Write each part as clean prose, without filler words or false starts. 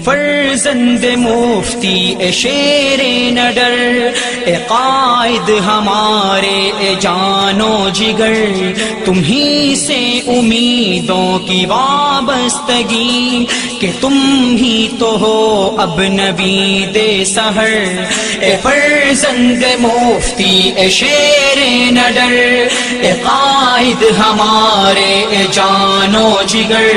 فرزند مفتی اے شیر نڈر، اے قائد ہمارے اے جان و جگر، تمہیں سے امیدوں کی وابستگی، کہ تم ہی تو ہو اب نوید سحر، اے فرزند مفتی اے شیر نڈر، اے قائد ہمارے اے جان و جگر،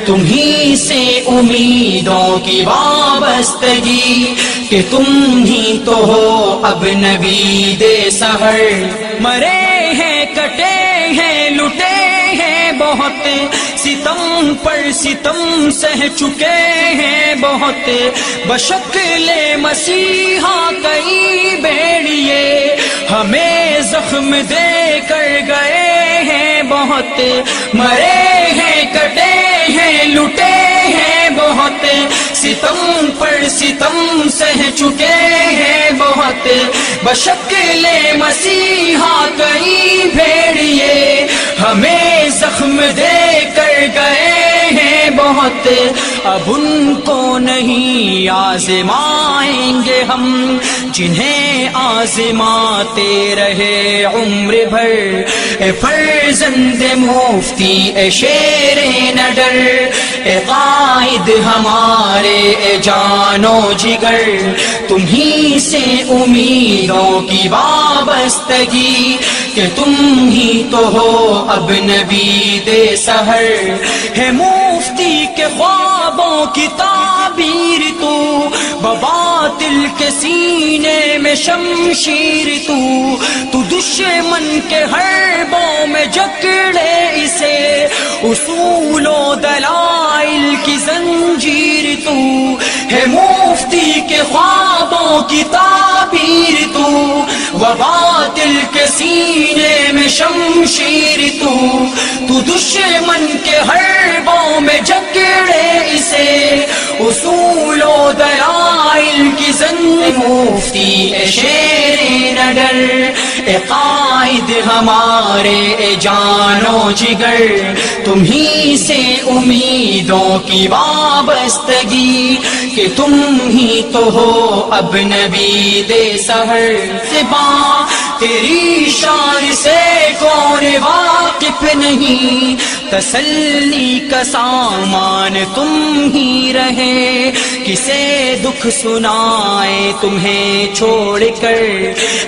تمہیں سے امیدوں کی وابستگی، کہ تم ہی تو ہو اب نوید سحر، مرے ہیں کٹے ہیں لٹے ہیں بہت، ستم پر ستم سہ چکے ہیں بہت، بشکل مسیحا کئی بھیڑیے ہمیں زخم دے کر گئے ہیں بہت، مرے ہیں کٹے ہیں لٹے ہیں بہت، ستم پر ستم سہ چکے ہیں بہت، بشکل مسیحا کئی بھیڑیے ہمیں زخم دے کر گئے ہیں بہت، اب ان کو نہیں آزمائیں گے ہم جنہیں آزماتے رہے عمر بھر، اے فرزند مفتی اے شیر نڈر، اے قائد ہمارے اے جان و جگر، تمہیں سے امیدوں کی وابستگی، کہ تم ہی تو ہو اب نوید سحر، ہے مفتی کے خوابوں کی تعبیر تو، بباطل کے سینے میں شمشیر تو دشمن کے حربوں میں جکڑے اسے، اصول و دلائل کی زنجیر تو، ہے مفتی کے خوابوں کی تعبیر تو، وباطل کے سینے میں شمشیر تو دشمن کے حربوں میں جکڑے اسے، اصول و دلائل کی زنجیر، مفتی اے شیر نڈر، اے قائد ہمارے اے جان و جگر، تمہیں سے امیدوں کی وابستگی، کہ تم ہی تو ہو اب نوید سحر، زباں تیری شان سے کون واقف نہیں، تسلی کا سامان تم ہی رہے، کسے دکھ سنائے تمہیں چھوڑ کر،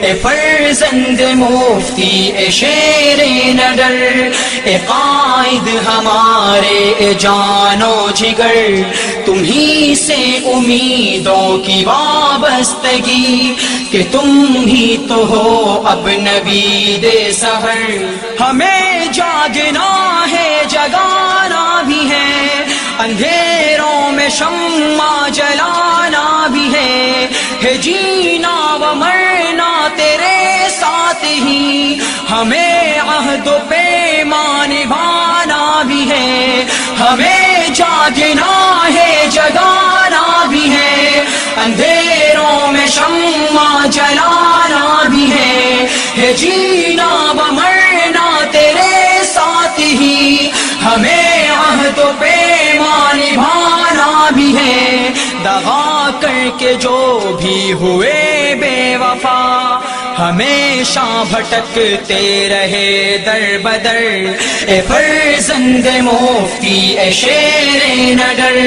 اے فرزند مفتی اے شیر نڈر، اے قائد ہمارے اے جان و جگر، تمہیں سے امیدوں کی وابستگی، کہ تم ہی تو ہو اب نوید سحر، ہمیں جاگنا ہے جگانا بھی ہے، اندھیروں میں شمع جلانا بھی ہے جینا و مرنا تیرے ساتھ ہی، ہمیں عہد و پیمان نبھانا بھی ہے، ہمیں جاگنا ہے جگانا بھی ہے، اندھیروں میں شمع جلانا بھی ہے جینا و مرنا تیرے ساتھ ہی، ہمیں عہد و پیمان نبھانا بھی ہے، دغا کر کے جو بھی ہوئے بے وفا، ہمیشہ بھٹکتے رہے در بدر، اے فرزند مفتی اے شیر نڈر،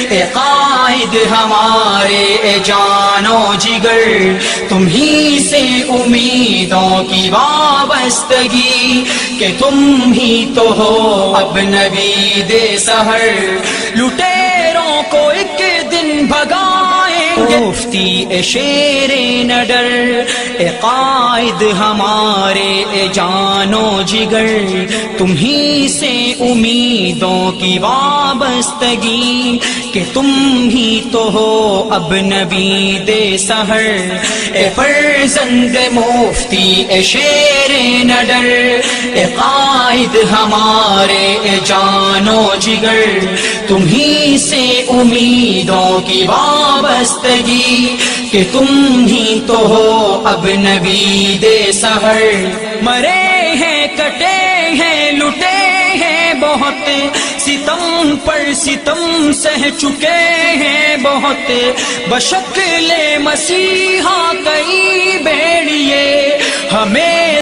اے قائد ہمارے اے جان و جگر، تمہیں سے امیدوں کی وابستگی، کہ تم ہی تو ہو اب نوید سحر، لٹیروں کو ایک دن بھگائیں گے مفتی اے شیر نڈر، اے قائد ہمارے اے جان و جگر، تمہیں سے امیدوں کی وابستگی، کہ تم ہی تو ہو اب نوید سحر، اے فرزند مفتی اے شیر نڈر، اے قائد ہمارے اے جان و جگر، تمہیں سے امیدوں کی وابستگی، کہ تم ہی تو ہو اب نوید سحر، مرے ہیں کٹے ہیں لٹے ہیں بہت، ستم پر ستم سہ چکے ہیں بہت، بشکل مسیحا کئی بیڑیے ہمیں